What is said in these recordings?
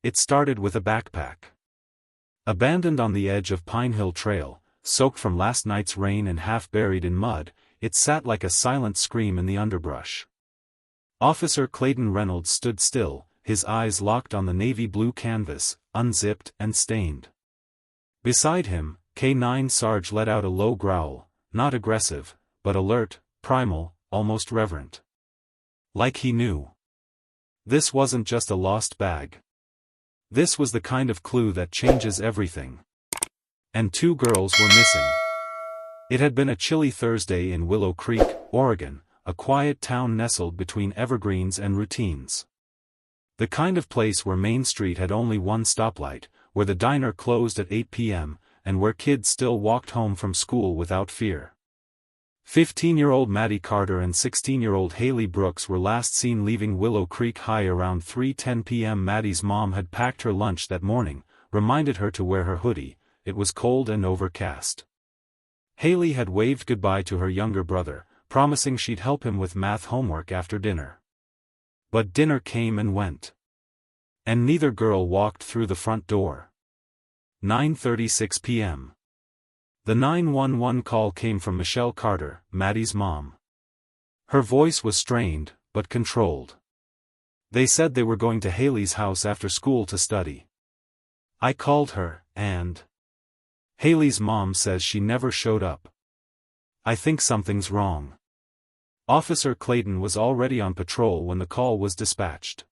It started with a backpack. Abandoned on the edge of Pine Hill Trail, soaked from last night's rain and half buried in mud, it sat like a silent scream in the underbrush. Officer Clayton Reynolds stood still, his eyes locked on the navy blue canvas, unzipped and stained. Beside him, K9 Sarge let out a low growl, not aggressive, but alert, primal, almost reverent. Like he knew. This wasn't just a lost bag. This was the kind of clue that changes everything. And 2 girls were missing. It had been a chilly Thursday in Willow Creek, Oregon, a quiet town nestled between evergreens and routines. The kind of place where Main Street had only one stoplight, where the diner closed at 8 p.m., and where kids still walked home from school without fear. 15-year-old Maddie Carter and 16-year-old Haley Brooks were last seen leaving Willow Creek High around 3:10 p.m. Maddie's mom had packed her lunch that morning, reminded her to wear her hoodie. It was cold and overcast. Haley had waved goodbye to her younger brother, promising she'd help him with math homework after dinner. But dinner came and went. And neither girl walked through the front door. 9:36 p.m. The 911 call came from Michelle Carter, Maddie's mom. Her voice was strained, but controlled. They said they were going to Haley's house after school to study. I called her, and Haley's mom says she never showed up. I think something's wrong. Officer Clayton was already on patrol when the call was dispatched.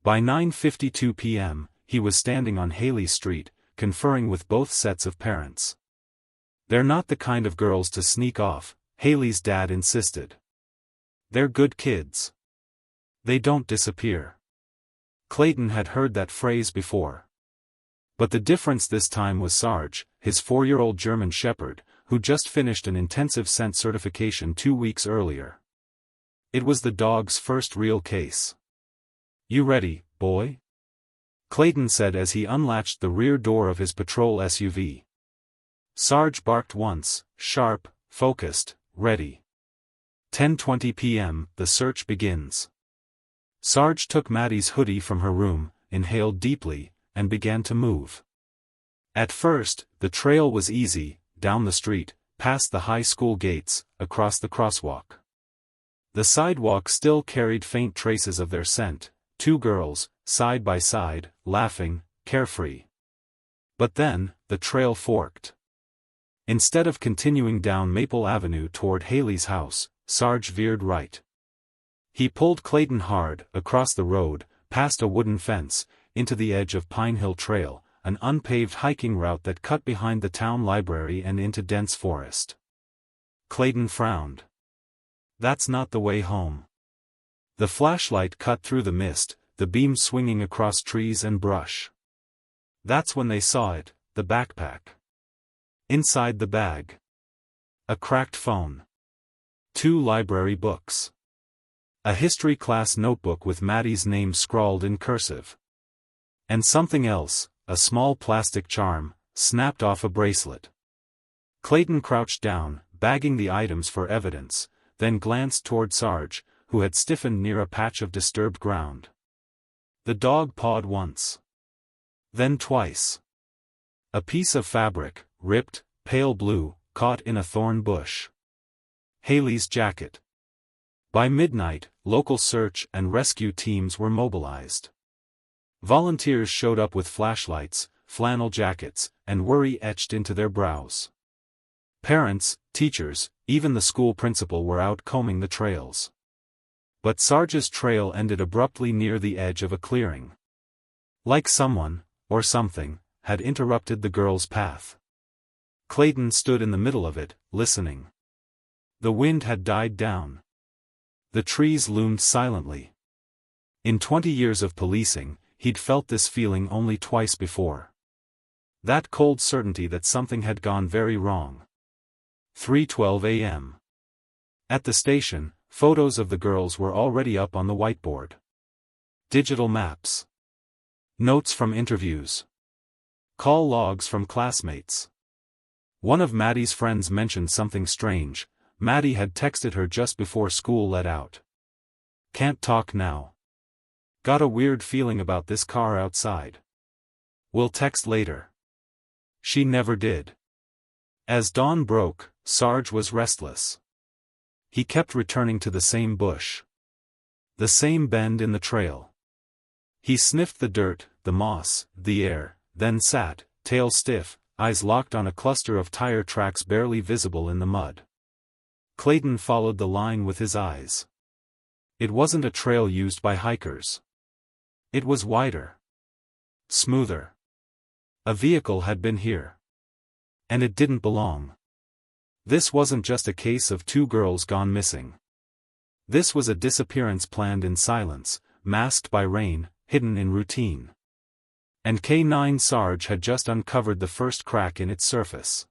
By 9:52 p.m., he was standing on Haley Street, conferring with both sets of parents. They're not the kind of girls to sneak off, Haley's dad insisted. They're good kids. They don't disappear. Clayton had heard that phrase before. But the difference this time was Sarge, his 4-year-old German Shepherd, who just finished an intensive scent certification 2 weeks earlier. It was the dog's first real case. You ready, boy? Clayton said as he unlatched the rear door of his patrol SUV. Sarge barked once, sharp, focused, ready. 10:20 p.m., the search begins. Sarge took Maddie's hoodie from her room, inhaled deeply, and began to move. At first, the trail was easy, down the street, past the high school gates, across the crosswalk. The sidewalk still carried faint traces of their scent, 2 girls, side by side, laughing, carefree. But then, the trail forked. Instead of continuing down Maple Avenue toward Haley's house, Sarge veered right. He pulled Clayton hard, across the road, past a wooden fence, into the edge of Pine Hill Trail, an unpaved hiking route that cut behind the town library and into dense forest. Clayton frowned. That's not the way home. The flashlight cut through the mist, the beam swinging across trees and brush. That's when they saw it, the backpack. Inside the bag. A cracked phone. 2 library books. A history class notebook with Maddie's name scrawled in cursive. And something else, a small plastic charm, snapped off a bracelet. Clayton crouched down, bagging the items for evidence, then glanced toward Sarge, who had stiffened near a patch of disturbed ground. The dog pawed once. Then twice. A piece of fabric, ripped, pale blue, caught in a thorn bush. Haley's jacket. By midnight, local search and rescue teams were mobilized. Volunteers showed up with flashlights, flannel jackets, and worry etched into their brows. Parents, teachers, even the school principal were out combing the trails. But Sarge's trail ended abruptly near the edge of a clearing. Like someone, or something, had interrupted the girl's path. Clayton stood in the middle of it, listening. The wind had died down. The trees loomed silently. In 20 years of policing, he'd felt this feeling only twice before. That cold certainty that something had gone very wrong. 3:12 a.m. At the station, photos of the girls were already up on the whiteboard. Digital maps. Notes from interviews. Call logs from classmates. One of Maddie's friends mentioned something strange. Maddie had texted her just before school let out. Can't talk now. Got a weird feeling about this car outside. We'll text later. She never did. As dawn broke, Sarge was restless. He kept returning to the same bush. The same bend in the trail. He sniffed the dirt, the moss, the air, then sat, tail stiff, eyes locked on a cluster of tire tracks barely visible in the mud. Clayton followed the line with his eyes. It wasn't a trail used by hikers. It was wider. Smoother. A vehicle had been here. And it didn't belong. This wasn't just a case of two girls gone missing. This was a disappearance planned in silence, masked by rain, hidden in routine. And K9 Sarge had just uncovered the first crack in its surface.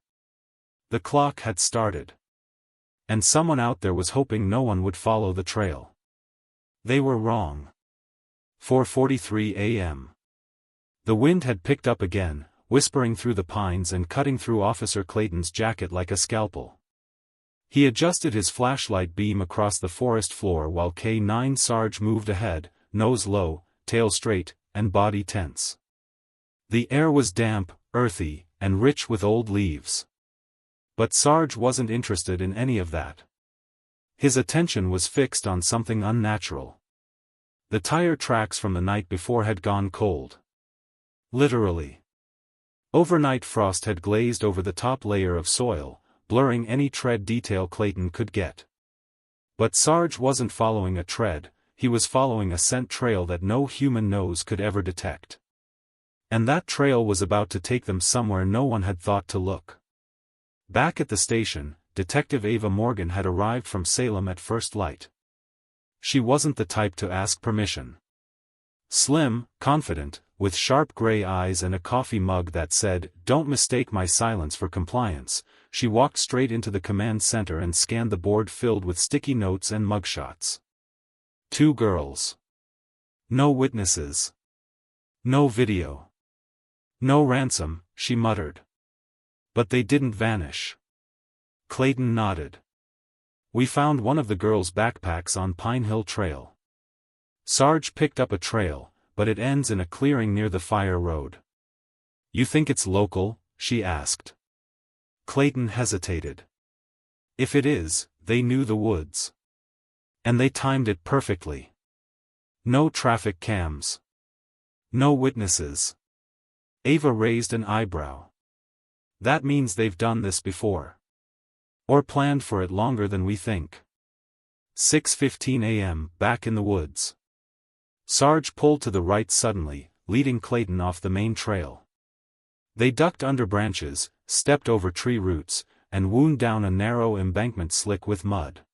The clock had started. And someone out there was hoping no one would follow the trail. They were wrong. 4:43 a.m. The wind had picked up again, whispering through the pines and cutting through Officer Clayton's jacket like a scalpel. He adjusted his flashlight beam across the forest floor while K9 Sarge moved ahead, nose low, tail straight, and body tense. The air was damp, earthy, and rich with old leaves. But Sarge wasn't interested in any of that. His attention was fixed on something unnatural. The tire tracks from the night before had gone cold. Literally. Overnight frost had glazed over the top layer of soil, blurring any tread detail Clayton could get. But Sarge wasn't following a tread, he was following a scent trail that no human nose could ever detect. And that trail was about to take them somewhere no one had thought to look. Back at the station, Detective Ava Morgan had arrived from Salem at first light. She wasn't the type to ask permission. Slim, confident, with sharp gray eyes and a coffee mug that said, "Don't mistake my silence for compliance," she walked straight into the command center and scanned the board filled with sticky notes and mugshots. 2 girls. No witnesses. No video. No ransom, she muttered. But they didn't vanish. Clayton nodded. We found one of the girls' backpacks on Pine Hill Trail. Sarge picked up a trail, but it ends in a clearing near the fire road. You think it's local? She asked. Clayton hesitated. If it is, they knew the woods. And they timed it perfectly. No traffic cams. No witnesses. Ava raised an eyebrow. That means they've done this before. Or planned for it longer than we think. 6:15 a.m., back in the woods. Sarge pulled to the right suddenly, leading Clayton off the main trail. They ducked under branches, stepped over tree roots, and wound down a narrow embankment slick with mud.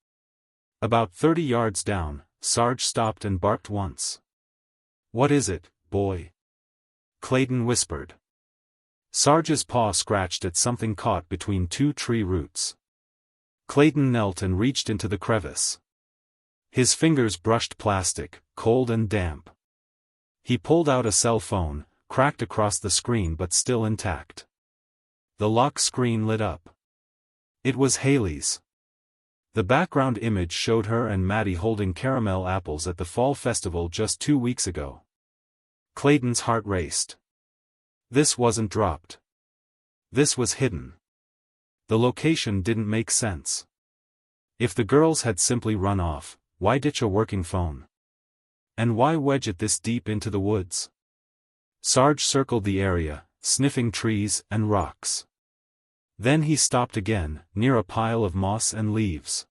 About 30 yards down, Sarge stopped and barked once. "What is it, boy?" Clayton whispered. Sarge's paw scratched at something caught between 2 tree roots. Clayton knelt and reached into the crevice. His fingers brushed plastic, cold and damp. He pulled out a cell phone, cracked across the screen but still intact. The lock screen lit up. It was Haley's. The background image showed her and Maddie holding caramel apples at the fall festival just 2 weeks ago. Clayton's heart raced. This wasn't dropped. This was hidden. The location didn't make sense. If the girls had simply run off, why ditch a working phone? And why wedge it this deep into the woods? Sarge circled the area, sniffing trees and rocks. Then he stopped again, near a pile of moss and leaves.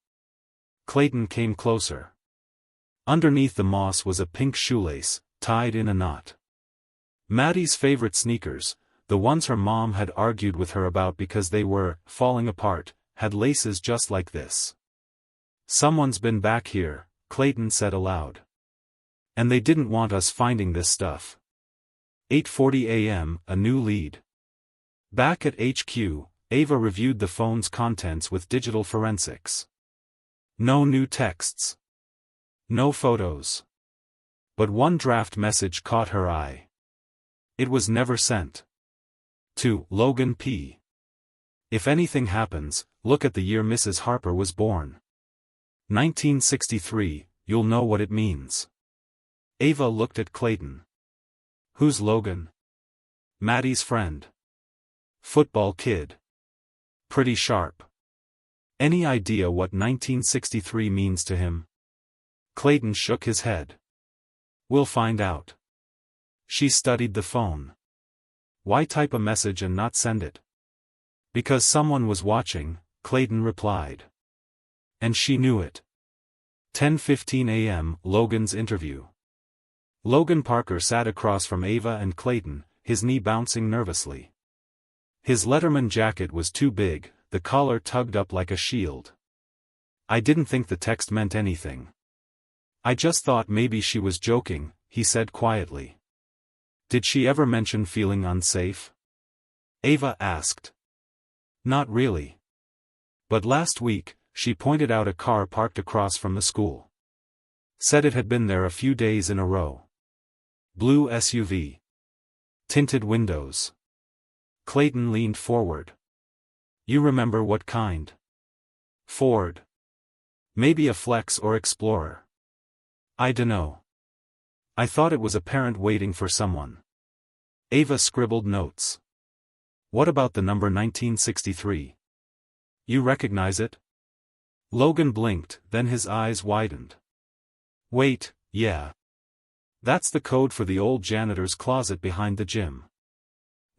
Clayton came closer. Underneath the moss was a pink shoelace, tied in a knot. Maddie's favorite sneakers, the ones her mom had argued with her about because they were falling apart, had laces just like this. "Someone's been back here," Clayton said aloud. "And they didn't want us finding this stuff." 8:40 a.m., a new lead. Back at HQ, Ava reviewed the phone's contents with digital forensics. No new texts. No photos. But one draft message caught her eye. It was never sent. To Logan P. If anything happens, look at the year Mrs. Harper was born. 1963, you'll know what it means. Ava looked at Clayton. Who's Logan? Maddie's friend. Football kid. Pretty sharp. Any idea what 1963 means to him? Clayton shook his head. We'll find out. She studied the phone. Why type a message and not send it? Because someone was watching, Clayton replied. And she knew it. 10:15 a.m. Logan's interview. Logan Parker sat across from Ava and Clayton, his knee bouncing nervously. His Letterman jacket was too big, the collar tugged up like a shield. I didn't think the text meant anything. I just thought maybe she was joking, he said quietly. Did she ever mention feeling unsafe? Ava asked. Not really. But last week, she pointed out a car parked across from the school. Said it had been there a few days in a row. Blue SUV. Tinted windows. Clayton leaned forward. You remember what kind? Ford. Maybe a Flex or Explorer. I dunno. I thought it was a parent waiting for someone. Ava scribbled notes. What about the number 1963? You recognize it? Logan blinked, then his eyes widened. Wait, yeah. That's the code for the old janitor's closet behind the gym.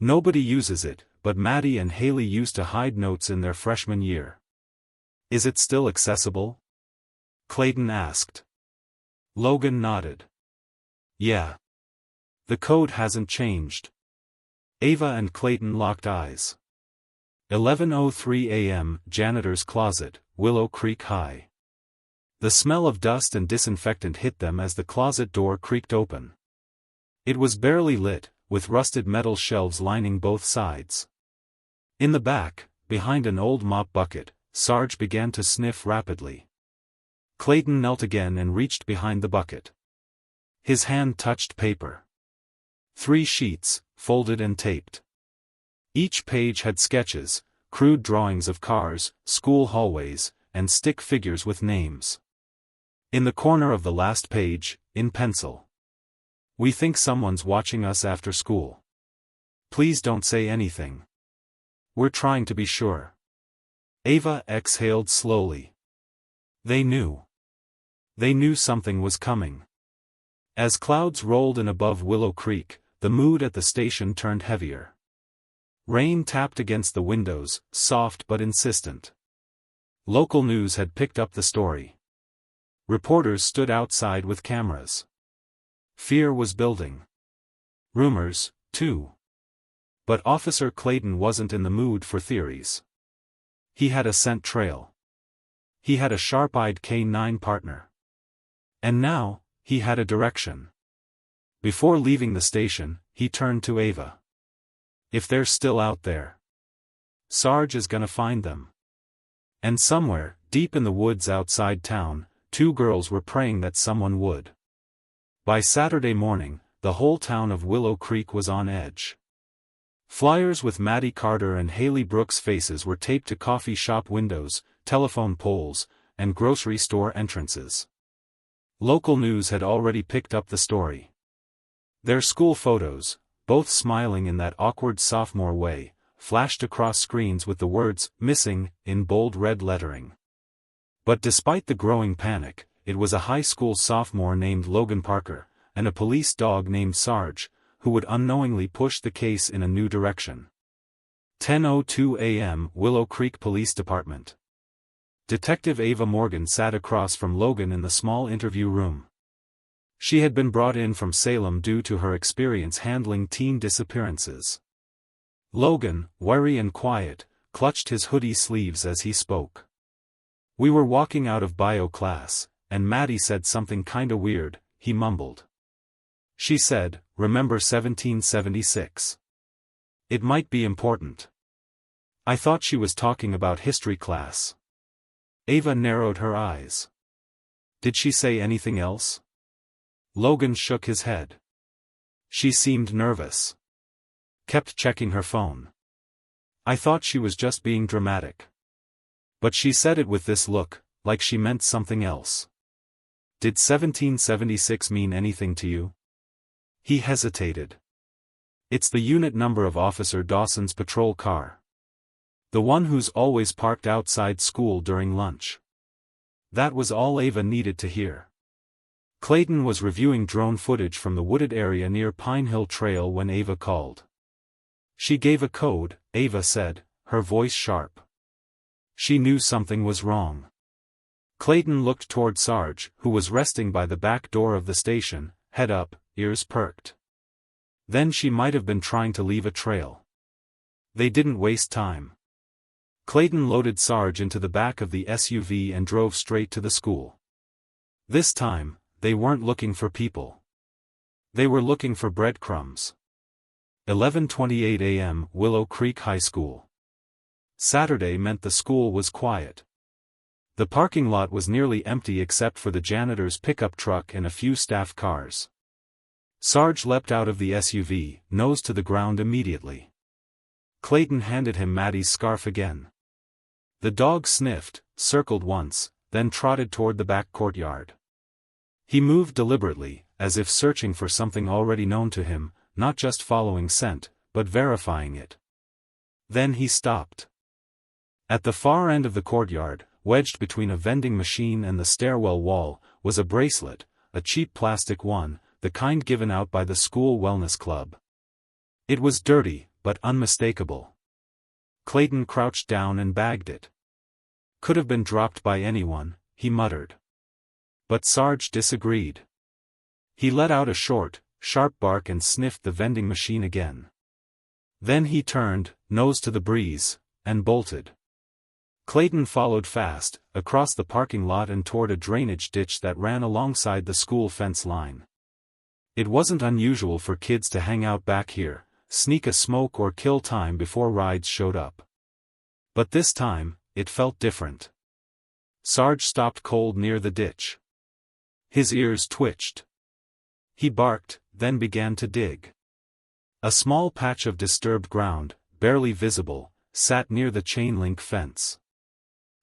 Nobody uses it, but Maddie and Haley used to hide notes in their freshman year. Is it still accessible? Clayton asked. Logan nodded. Yeah. The code hasn't changed. Ava and Clayton locked eyes. 11:03 a.m. Janitor's closet, Willow Creek High. The smell of dust and disinfectant hit them as the closet door creaked open. It was barely lit, with rusted metal shelves lining both sides. In the back, behind an old mop bucket, Sarge began to sniff rapidly. Clayton knelt again and reached behind the bucket. His hand touched paper. 3 sheets, folded and taped. Each page had sketches, crude drawings of cars, school hallways, and stick figures with names. In the corner of the last page, in pencil. We think someone's watching us after school. Please don't say anything. We're trying to be sure. Ava exhaled slowly. They knew. They knew something was coming. As clouds rolled in above Willow Creek, the mood at the station turned heavier. Rain tapped against the windows, soft but insistent. Local news had picked up the story. Reporters stood outside with cameras. Fear was building. Rumors, too. But Officer Clayton wasn't in the mood for theories. He had a scent trail. He had a sharp-eyed K9 partner. And now, he had a direction. Before leaving the station, he turned to Ava. If they're still out there, Sarge is gonna find them. And somewhere, deep in the woods outside town, 2 girls were praying that someone would. By Saturday morning, the whole town of Willow Creek was on edge. Flyers with Maddie Carter and Haley Brooks' faces were taped to coffee shop windows, telephone poles, and grocery store entrances. Local news had already picked up the story. Their school photos, both smiling in that awkward sophomore way, flashed across screens with the words, "Missing," in bold red lettering. But despite the growing panic, it was a high school sophomore named Logan Parker, and a police dog named Sarge, who would unknowingly push the case in a new direction. 10:02 a.m. Willow Creek Police Department. Detective Ava Morgan sat across from Logan in the small interview room. She had been brought in from Salem due to her experience handling teen disappearances. Logan, wary and quiet, clutched his hoodie sleeves as he spoke. We were walking out of bio class, and Maddie said something kinda weird, he mumbled. She said, "Remember 1776? It might be important." I thought she was talking about history class. Ava narrowed her eyes. Did she say anything else? Logan shook his head. She seemed nervous. Kept checking her phone. I thought she was just being dramatic. But she said it with this look, like she meant something else. Did 1776 mean anything to you? He hesitated. It's the unit number of Officer Dawson's patrol car. The one who's always parked outside school during lunch. That was all Ava needed to hear. Clayton was reviewing drone footage from the wooded area near Pine Hill Trail when Ava called. She gave a code, Ava said, her voice sharp. She knew something was wrong. Clayton looked toward Sarge, who was resting by the back door of the station, head up, ears perked. Then she might have been trying to leave a trail. They didn't waste time. Clayton loaded Sarge into the back of the SUV and drove straight to the school. This time, they weren't looking for people. They were looking for breadcrumbs. 11:28 a.m. Willow Creek High School. Saturday meant the school was quiet. The parking lot was nearly empty except for the janitor's pickup truck and a few staff cars. Sarge leapt out of the SUV, nose to the ground immediately. Clayton handed him Maddie's scarf again. The dog sniffed, circled once, then trotted toward the back courtyard. He moved deliberately, as if searching for something already known to him, not just following scent, but verifying it. Then he stopped. At the far end of the courtyard, wedged between a vending machine and the stairwell wall, was a bracelet, a cheap plastic one, the kind given out by the school wellness club. It was dirty, but unmistakable. Clayton crouched down and bagged it. Could have been dropped by anyone, he muttered. But Sarge disagreed. He let out a short, sharp bark and sniffed the vending machine again. Then he turned, nose to the breeze, and bolted. Clayton followed fast, across the parking lot and toward a drainage ditch that ran alongside the school fence line. It wasn't unusual for kids to hang out back here, sneak a smoke or kill time before rides showed up. But this time, it felt different. Sarge stopped cold near the ditch. His ears twitched. He barked, then began to dig. A small patch of disturbed ground, barely visible, sat near the chain-link fence.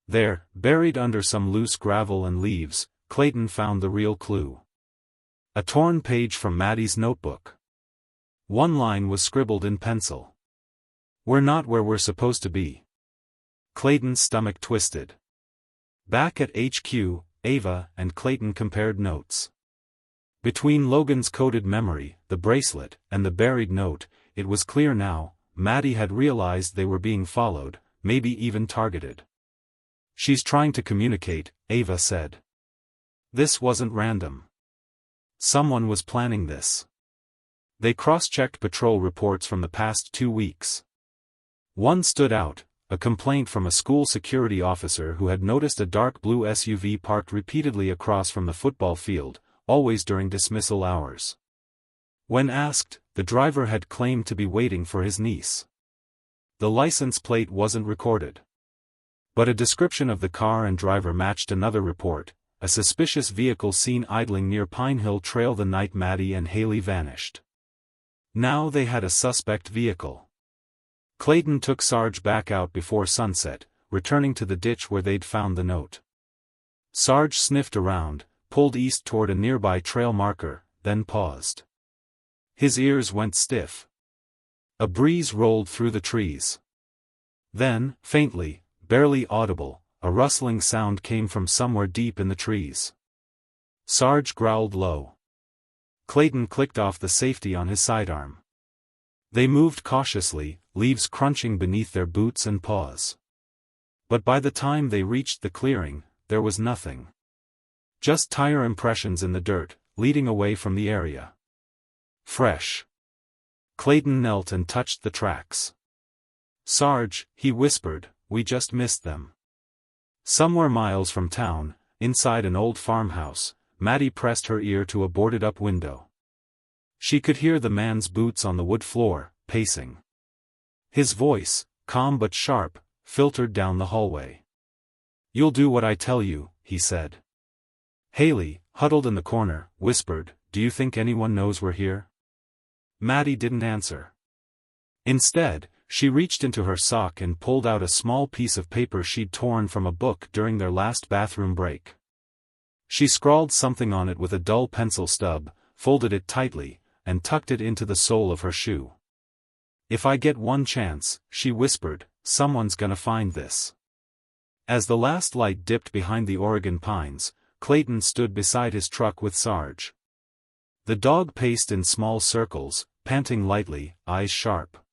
There, buried under some loose gravel and leaves, Clayton found the real clue. A torn page from Maddie's notebook. One line was scribbled in pencil. "We're not where we're supposed to be." Clayton's stomach twisted. Back at HQ, Ava and Clayton compared notes. Between Logan's coded memory, the bracelet, and the buried note, it was clear now, Maddie had realized they were being followed, maybe even targeted. "She's trying to communicate," Ava said. This wasn't random. Someone was planning this. They cross-checked patrol reports from the past 2 weeks. One stood out, a complaint from a school security officer who had noticed a dark blue SUV parked repeatedly across from the football field, always during dismissal hours. When asked, the driver had claimed to be waiting for his niece. The license plate wasn't recorded. But a description of the car and driver matched another report, a suspicious vehicle seen idling near Pine Hill Trail the night Maddie and Haley vanished. Now they had a suspect vehicle. Clayton took Sarge back out before sunset, returning to the ditch where they'd found the note. Sarge sniffed around, pulled east toward a nearby trail marker, then paused. His ears went stiff. A breeze rolled through the trees. Then, faintly, barely audible, a rustling sound came from somewhere deep in the trees. Sarge growled low. Clayton clicked off the safety on his sidearm. They moved cautiously, leaves crunching beneath their boots and paws. But by the time they reached the clearing, there was nothing. Just tire impressions in the dirt, leading away from the area. Fresh. Clayton knelt and touched the tracks. "Sarge," he whispered, "we just missed them." Somewhere miles from town, inside an old farmhouse, Maddie pressed her ear to a boarded-up window. She could hear the man's boots on the wood floor, pacing. His voice, calm but sharp, filtered down the hallway. "You'll do what I tell you," he said. Haley, huddled in the corner, whispered, "Do you think anyone knows we're here?" Maddie didn't answer. Instead, she reached into her sock and pulled out a small piece of paper she'd torn from a book during their last bathroom break. She scrawled something on it with a dull pencil stub, folded it tightly, and tucked it into the sole of her shoe. "If I get one chance," she whispered, "someone's gonna find this." As the last light dipped behind the Oregon pines, Clayton stood beside his truck with Sarge. The dog paced in small circles, panting lightly, eyes sharp.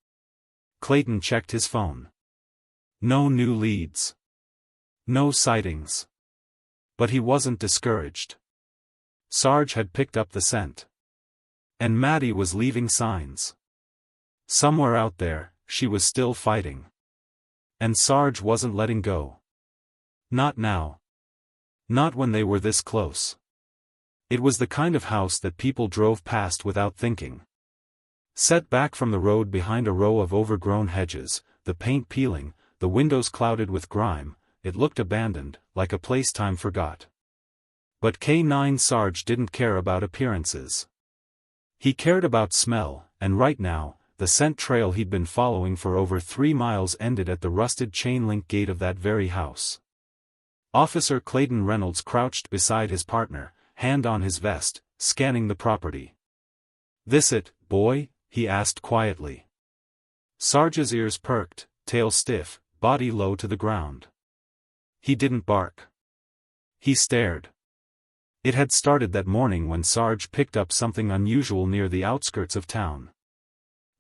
Clayton checked his phone. No new leads. No sightings. But he wasn't discouraged. Sarge had picked up the scent. And Maddie was leaving signs. Somewhere out there, she was still fighting. And Sarge wasn't letting go. Not now. Not when they were this close. It was the kind of house that people drove past without thinking. Set back from the road behind a row of overgrown hedges, the paint peeling, the windows clouded with grime, it looked abandoned, like a place time forgot. But K9 Sarge didn't care about appearances. He cared about smell, and right now, the scent trail he'd been following for over 3 miles ended at the rusted chain-link gate of that very house. Officer Clayton Reynolds crouched beside his partner, hand on his vest, scanning the property. "This it, boy?" he asked quietly. Sarge's ears perked, tail stiff, body low to the ground. He didn't bark. He stared. It had started that morning when Sarge picked up something unusual near the outskirts of town.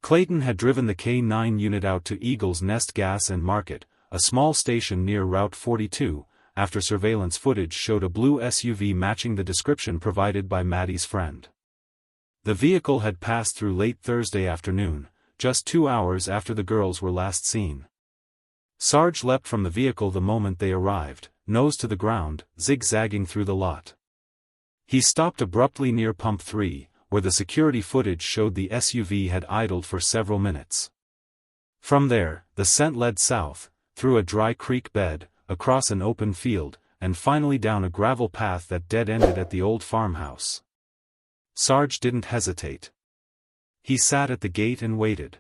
Clayton had driven the K9 unit out to Eagle's Nest Gas and Market, a small station near Route 42, after surveillance footage showed a blue SUV matching the description provided by Maddie's friend. The vehicle had passed through late Thursday afternoon, just 2 hours after the girls were last seen. Sarge leapt from the vehicle the moment they arrived, nose to the ground, zigzagging through the lot. He stopped abruptly near Pump 3, where the security footage showed the SUV had idled for several minutes. From there, the scent led south, through a dry creek bed, across an open field, and finally down a gravel path that dead-ended at the old farmhouse. Sarge didn't hesitate. He sat at the gate and waited.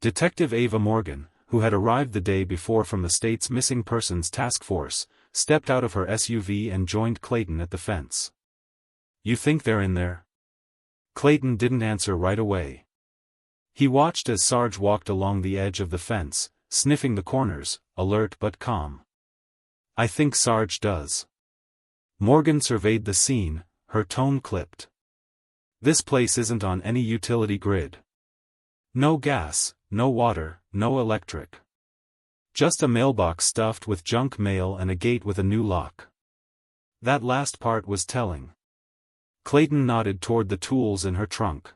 Detective Ava Morgan, who had arrived the day before from the state's missing persons task force, stepped out of her SUV and joined Clayton at the fence. "You think they're in there?" Clayton didn't answer right away. He watched as Sarge walked along the edge of the fence, sniffing the corners, alert but calm. "I think Sarge does." Morgan surveyed the scene, her tone clipped. "This place isn't on any utility grid. No gas, no water, no electric. Just a mailbox stuffed with junk mail and a gate with a new lock." That last part was telling. Clayton nodded toward the tools in her trunk.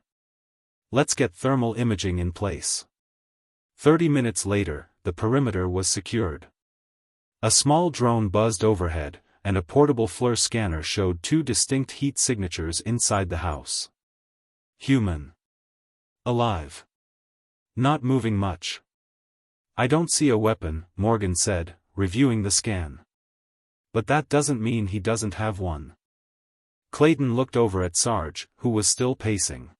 "Let's get thermal imaging in place." 30 minutes later, the perimeter was secured. A small drone buzzed overhead, and a portable FLIR scanner showed 2 distinct heat signatures inside the house. Human. Alive. Not moving much. "I don't see a weapon," Morgan said, reviewing the scan. "But that doesn't mean he doesn't have one." Clayton looked over at Sarge, who was still pacing.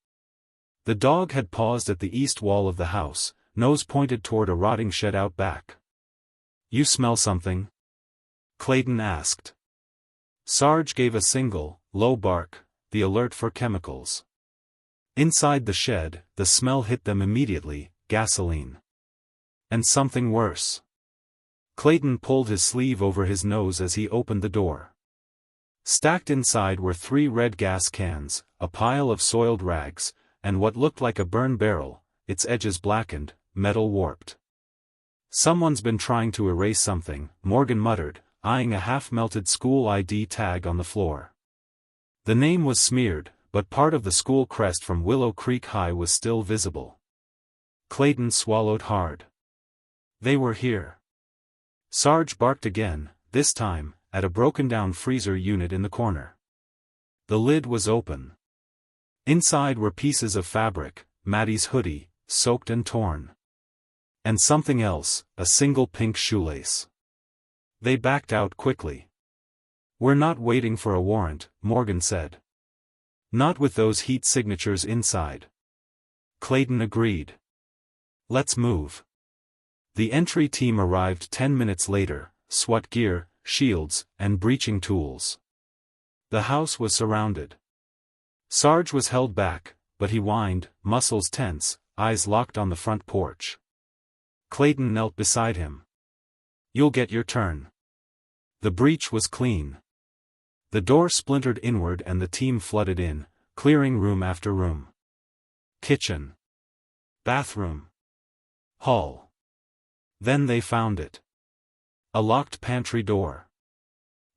The dog had paused at the east wall of the house, nose pointed toward a rotting shed out back. "You smell something?" Clayton asked. Sarge gave a single, low bark, the alert for chemicals. Inside the shed, the smell hit them immediately, gasoline. And something worse. Clayton pulled his sleeve over his nose as he opened the door. Stacked inside were 3 red gas cans, a pile of soiled rags, and what looked like a burn barrel, its edges blackened, metal warped. "Someone's been trying to erase something," Morgan muttered, eyeing a half-melted school ID tag on the floor. The name was smeared, but part of the school crest from Willow Creek High was still visible. Clayton swallowed hard. They were here. Sarge barked again, this time, at a broken-down freezer unit in the corner. The lid was open. Inside were pieces of fabric, Maddie's hoodie, soaked and torn. And something else, a single pink shoelace. They backed out quickly. "We're not waiting for a warrant," Morgan said. "Not with those heat signatures inside." Clayton agreed. "Let's move." The entry team arrived 10 minutes later, SWAT gear, shields, and breaching tools. The house was surrounded. Sarge was held back, but he whined, muscles tense, eyes locked on the front porch. Clayton knelt beside him. "You'll get your turn." The breach was clean. The door splintered inward and the team flooded in, clearing room after room. Kitchen. Bathroom. Hall. Then they found it. A locked pantry door.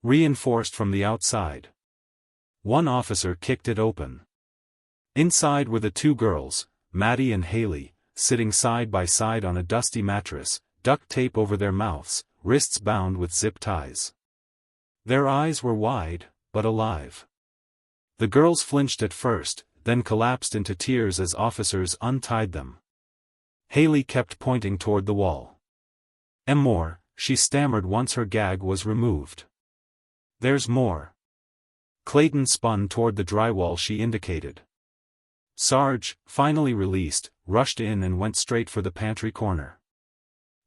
Reinforced from the outside. One officer kicked it open. Inside were the two girls, Maddie and Haley, sitting side by side on a dusty mattress, duct tape over their mouths, wrists bound with zip ties. Their eyes were wide, but alive. The girls flinched at first, then collapsed into tears as officers untied them. Haley kept pointing toward the wall. "More," she stammered once her gag was removed. "There's more." Clayton spun toward the drywall she indicated. Sarge, finally released, rushed in and went straight for the pantry corner.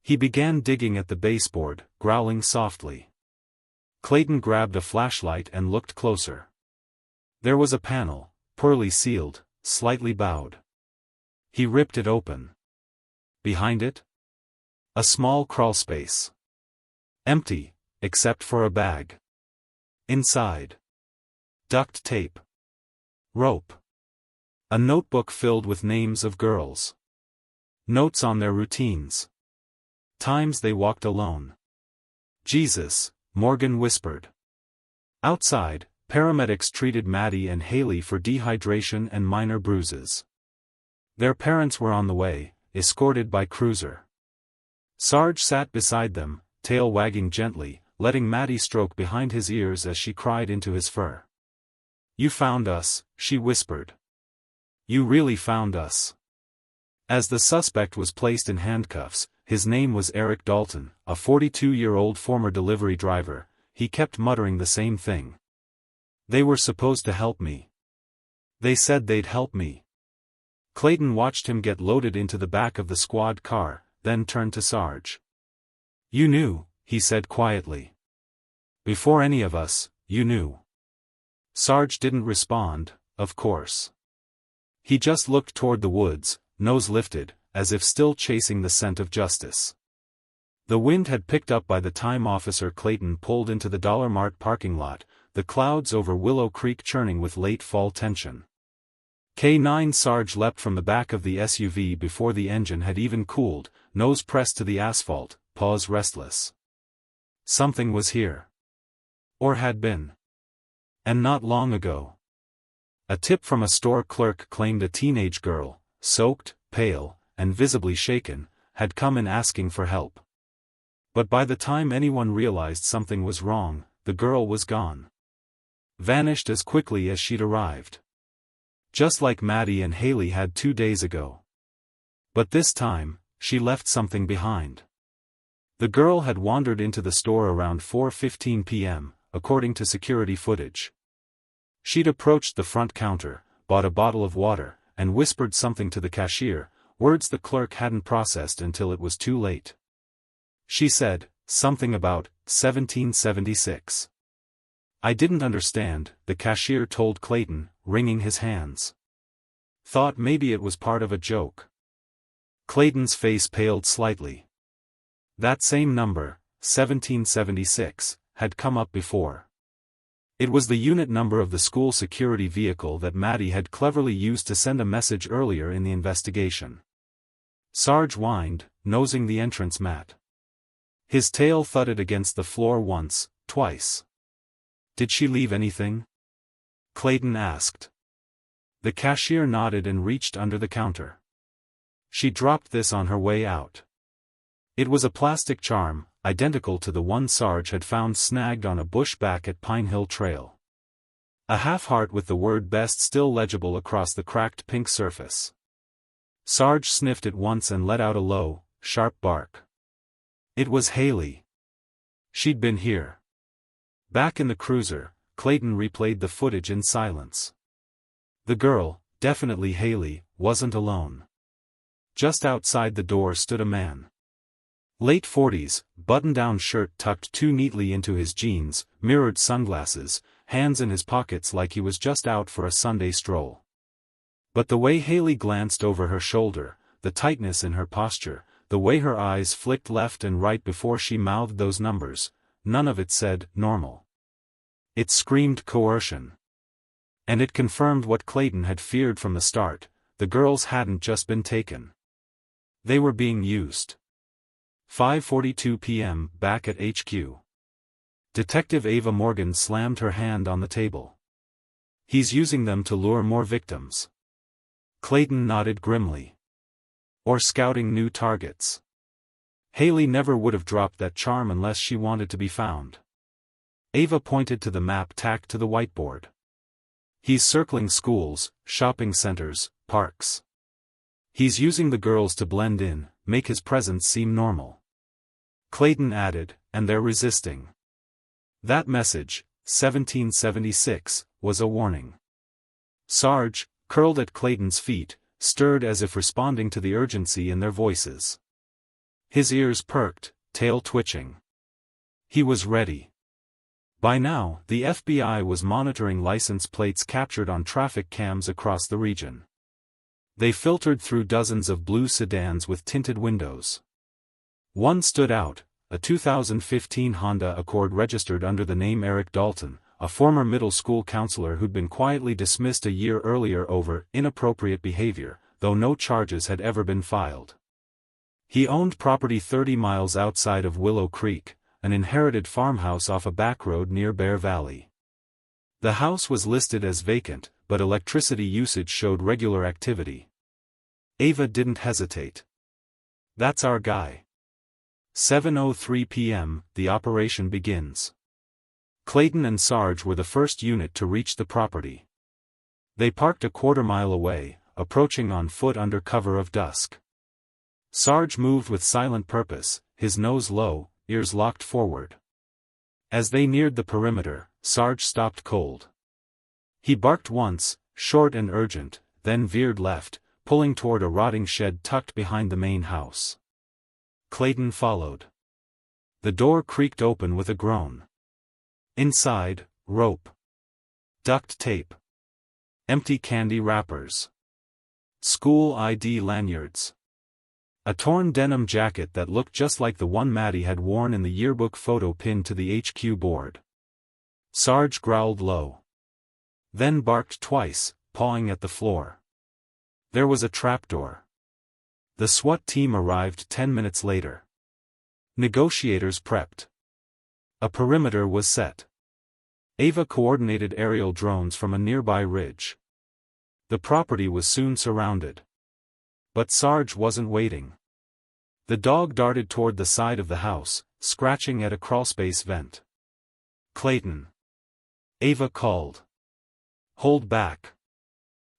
He began digging at the baseboard, growling softly. Clayton grabbed a flashlight and looked closer. There was a panel, poorly sealed, slightly bowed. He ripped it open. Behind it? A small crawlspace. Empty, except for a bag. Inside. Duct tape. Rope. A notebook filled with names of girls. Notes on their routines. Times they walked alone. "Jesus," Morgan whispered. Outside, paramedics treated Maddie and Haley for dehydration and minor bruises. Their parents were on the way, escorted by cruiser. Sarge sat beside them, tail wagging gently, letting Maddie stroke behind his ears as she cried into his fur. "You found us," she whispered. "You really found us." As the suspect was placed in handcuffs, his name was Eric Dalton, a 42-year-old former delivery driver, he kept muttering the same thing. "They were supposed to help me. They said they'd help me." Clayton watched him get loaded into the back of the squad car, then turned to Sarge. "You knew," he said quietly. "Before any of us, you knew." Sarge didn't respond, of course. He just looked toward the woods, nose lifted, as if still chasing the scent of justice. The wind had picked up by the time Officer Clayton pulled into the Dollar Mart parking lot, the clouds over Willow Creek churning with late fall tension. K9 Sarge leapt from the back of the SUV before the engine had even cooled, nose pressed to the asphalt, paws restless. Something was here. Or had been. And not long ago. A tip from a store clerk claimed a teenage girl, soaked, pale, and visibly shaken, had come in asking for help. But by the time anyone realized something was wrong, the girl was gone. Vanished as quickly as she'd arrived. Just like Maddie and Haley had 2 days ago. But this time, she left something behind. The girl had wandered into the store around 4:15 p.m., according to security footage. She'd approached the front counter, bought a bottle of water, and whispered something to the cashier, words the clerk hadn't processed until it was too late. She said, something about 1776. "I didn't understand," the cashier told Clayton, wringing his hands. Thought maybe it was part of a joke. Clayton's face paled slightly. That same number, 1776, had come up before. It was the unit number of the school security vehicle that Maddie had cleverly used to send a message earlier in the investigation. Sarge whined, nosing the entrance mat. His tail thudded against the floor once, twice. "Did she leave anything?" Clayton asked. The cashier nodded and reached under the counter. "She dropped this on her way out." It was a plastic charm, identical to the one Sarge had found snagged on a bush back at Pine Hill Trail. A half-heart with the word "best" still legible across the cracked pink surface. Sarge sniffed it once and let out a low, sharp bark. It was Haley. She'd been here. Back in the cruiser, Clayton replayed the footage in silence. The girl, definitely Haley, wasn't alone. Just outside the door stood a man. Late 40s, button-down shirt tucked too neatly into his jeans, mirrored sunglasses, hands in his pockets like he was just out for a Sunday stroll. But the way Haley glanced over her shoulder, the tightness in her posture, the way her eyes flicked left and right before she mouthed those numbers, none of it said normal. It screamed coercion. And it confirmed what Clayton had feared from the start: the girls hadn't just been taken. They were being used. 5:42 p.m. back at HQ. Detective Ava Morgan slammed her hand on the table. He's using them to lure more victims. Clayton nodded grimly. Or scouting new targets. Haley never would have dropped that charm unless she wanted to be found. Ava pointed to the map tacked to the whiteboard. He's circling schools, shopping centers, parks. He's using the girls to blend in, make his presence seem normal. Clayton added, and they're resisting. That message, 1776, was a warning. Sarge, curled at Clayton's feet, stirred as if responding to the urgency in their voices. His ears perked, tail twitching. He was ready. By now, the FBI was monitoring license plates captured on traffic cams across the region. They filtered through dozens of blue sedans with tinted windows. One stood out, a 2015 Honda Accord registered under the name Eric Dalton, a former middle school counselor who'd been quietly dismissed a year earlier over inappropriate behavior, though no charges had ever been filed. He owned property 30 miles outside of Willow Creek, an inherited farmhouse off a back road near Bear Valley. The house was listed as vacant, but electricity usage showed regular activity. Ava didn't hesitate. That's our guy. 7:03 p.m., the operation begins. Clayton and Sarge were the first unit to reach the property. They parked a quarter-mile away, approaching on foot under cover of dusk. Sarge moved with silent purpose, his nose low, ears locked forward. As they neared the perimeter, Sarge stopped cold. He barked once, short and urgent, then veered left, pulling toward a rotting shed tucked behind the main house. Clayton followed. The door creaked open with a groan. Inside, rope. Duct tape. Empty candy wrappers. School ID lanyards. A torn denim jacket that looked just like the one Maddie had worn in the yearbook photo pinned to the HQ board. Sarge growled low. Then barked twice, pawing at the floor. There was a trapdoor. The SWAT team arrived 10 minutes later. Negotiators prepped. A perimeter was set. Ava coordinated aerial drones from a nearby ridge. The property was soon surrounded. But Sarge wasn't waiting. The dog darted toward the side of the house, scratching at a crawlspace vent. Clayton. Ava called. Hold back.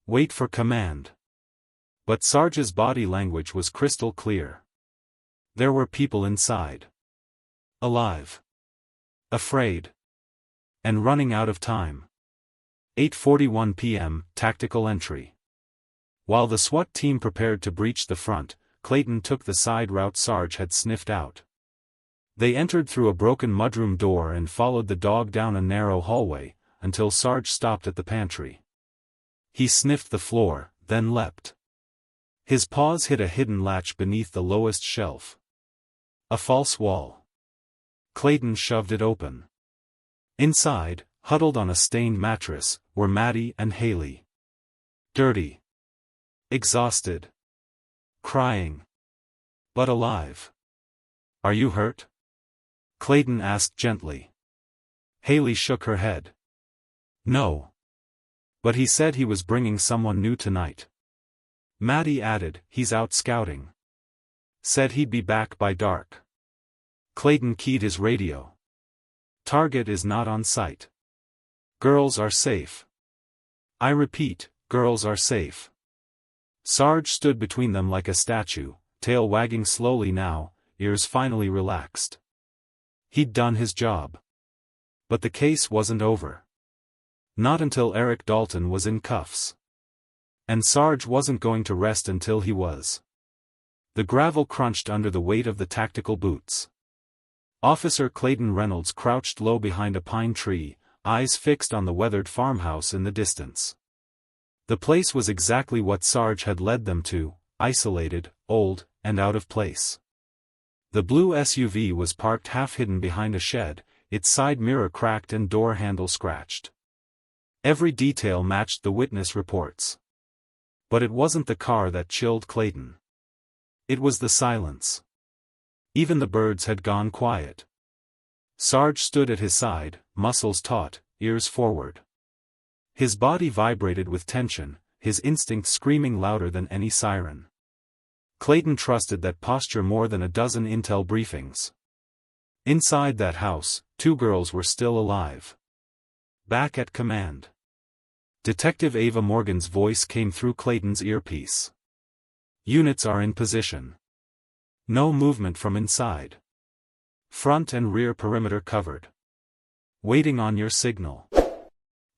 Wait for command. But Sarge's body language was crystal clear. There were people inside. Alive. Afraid. And running out of time. 8:41 p.m., tactical entry. While the SWAT team prepared to breach the front, Clayton took the side route Sarge had sniffed out. They entered through a broken mudroom door and followed the dog down a narrow hallway, until Sarge stopped at the pantry. He sniffed the floor, then leapt. His paws hit a hidden latch beneath the lowest shelf. A false wall. Clayton shoved it open. Inside, huddled on a stained mattress, were Maddie and Haley. Dirty. Exhausted. Crying. But alive. Are you hurt? Clayton asked gently. Haley shook her head. No. But he said he was bringing someone new tonight. Maddie added, he's out scouting. Said he'd be back by dark. Clayton keyed his radio. Target is not on site. Girls are safe. I repeat, girls are safe. Sarge stood between them like a statue, tail wagging slowly now, ears finally relaxed. He'd done his job. But the case wasn't over. Not until Eric Dalton was in cuffs. And Sarge wasn't going to rest until he was. The gravel crunched under the weight of the tactical boots. Officer Clayton Reynolds crouched low behind a pine tree, eyes fixed on the weathered farmhouse in the distance. The place was exactly what Sarge had led them to, isolated, old, and out of place. The blue SUV was parked half-hidden behind a shed, its side mirror cracked and door handle scratched. Every detail matched the witness reports. But it wasn't the car that chilled Clayton. It was the silence. Even the birds had gone quiet. Sarge stood at his side, muscles taut, ears forward. His body vibrated with tension, his instincts screaming louder than any siren. Clayton trusted that posture more than a dozen intel briefings. Inside that house, 2 girls were still alive. Back at command. Detective Ava Morgan's voice came through Clayton's earpiece. Units are in position. No movement from inside. Front and rear perimeter covered. Waiting on your signal.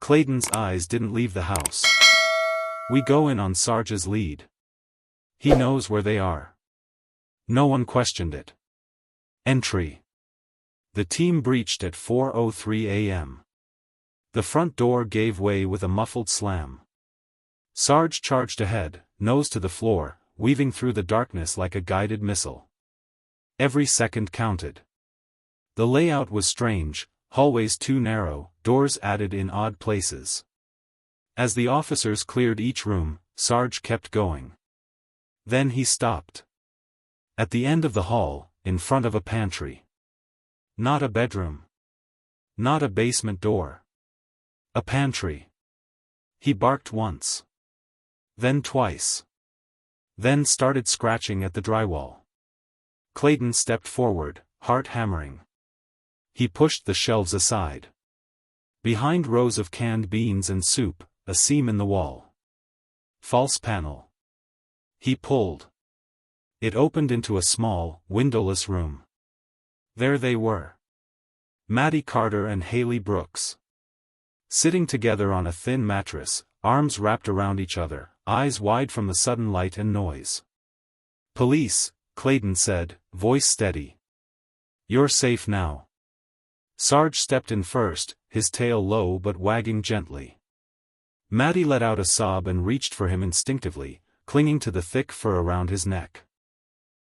Clayton's eyes didn't leave the house. We go in on Sarge's lead. He knows where they are. No one questioned it. Entry. The team breached at 4:03 a.m. The front door gave way with a muffled slam. Sarge charged ahead, nose to the floor, weaving through the darkness like a guided missile. Every second counted. The layout was strange, hallways too narrow, doors added in odd places. As the officers cleared each room, Sarge kept going. Then he stopped. At the end of the hall, in front of a pantry. Not a bedroom. Not a basement door. A pantry. He barked once. Then twice. Then started scratching at the drywall. Clayton stepped forward, heart hammering. He pushed the shelves aside. Behind rows of canned beans and soup, a seam in the wall. False panel. He pulled. It opened into a small, windowless room. There they were. Maddie Carter and Haley Brooks. Sitting together on a thin mattress, arms wrapped around each other, eyes wide from the sudden light and noise. Police, Clayton said, voice steady. You're safe now. Sarge stepped in first, his tail low but wagging gently. Maddie let out a sob and reached for him instinctively, clinging to the thick fur around his neck.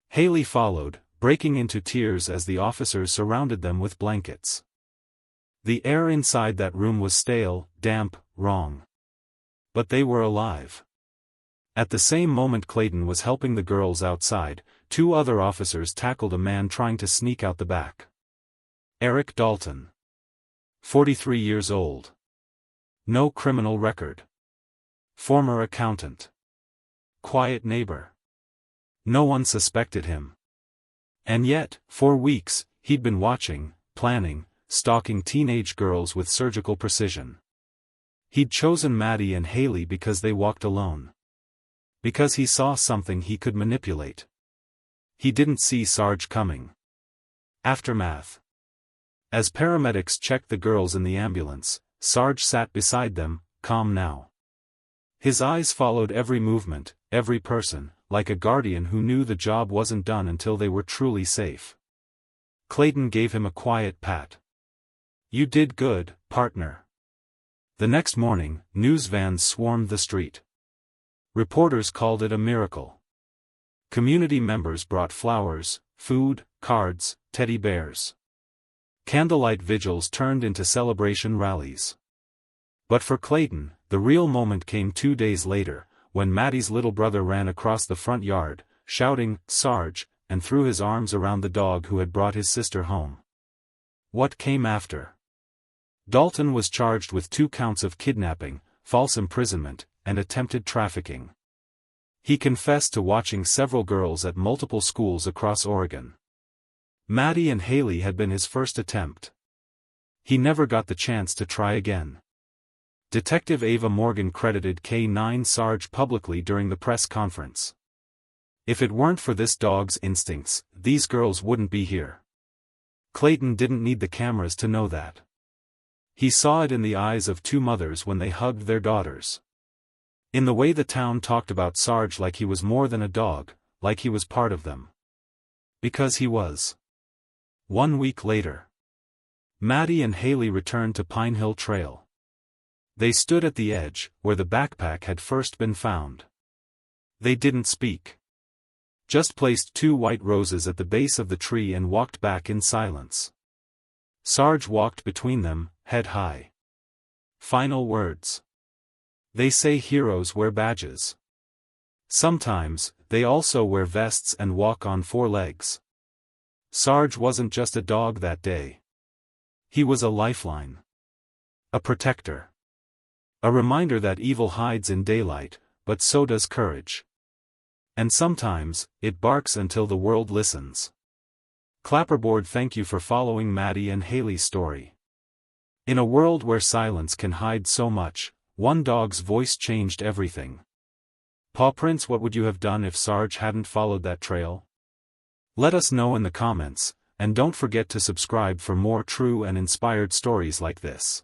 Haley followed, breaking into tears as the officers surrounded them with blankets. The air inside that room was stale, damp, wrong. But they were alive. At the same moment Clayton was helping the girls outside, 2 other officers tackled a man trying to sneak out the back. Eric Dalton. 43 years old. No criminal record. Former accountant. Quiet neighbor. No one suspected him. And yet, for weeks, he'd been watching, planning, stalking teenage girls with surgical precision. He'd chosen Maddie and Haley because they walked alone. Because he saw something he could manipulate. He didn't see Sarge coming. Aftermath. As paramedics checked the girls in the ambulance, Sarge sat beside them, calm now. His eyes followed every movement, every person, like a guardian who knew the job wasn't done until they were truly safe. Clayton gave him a quiet pat. You did good, partner. The next morning, news vans swarmed the street. Reporters called it a miracle. Community members brought flowers, food, cards, teddy bears. Candlelight vigils turned into celebration rallies. But for Clayton, the real moment came 2 days later, when Maddie's little brother ran across the front yard, shouting, "Sarge," and threw his arms around the dog who had brought his sister home. What came after? Dalton was charged with 2 counts of kidnapping, false imprisonment, and attempted trafficking. He confessed to watching several girls at multiple schools across Oregon. Maddie and Haley had been his first attempt. He never got the chance to try again. Detective Ava Morgan credited K9 Sarge publicly during the press conference. If it weren't for this dog's instincts, these girls wouldn't be here. Clayton didn't need the cameras to know that. He saw it in the eyes of 2 mothers when they hugged their daughters. In the way the town talked about Sarge like he was more than a dog, like he was part of them. Because he was. 1 week later. Maddie and Haley returned to Pine Hill Trail. They stood at the edge, where the backpack had first been found. They didn't speak. Just placed 2 white roses at the base of the tree and walked back in silence. Sarge walked between them, head high. Final words. They say heroes wear badges. Sometimes, they also wear vests and walk on 4 legs. Sarge wasn't just a dog that day. He was a lifeline. A protector. A reminder that evil hides in daylight, but so does courage. And sometimes, it barks until the world listens. Clapperboard, thank you for following Maddie and Haley's story. In a world where silence can hide so much, one dog's voice changed everything. Paw Prints, what would you have done if Sarge hadn't followed that trail? Let us know in the comments, and don't forget to subscribe for more true and inspired stories like this.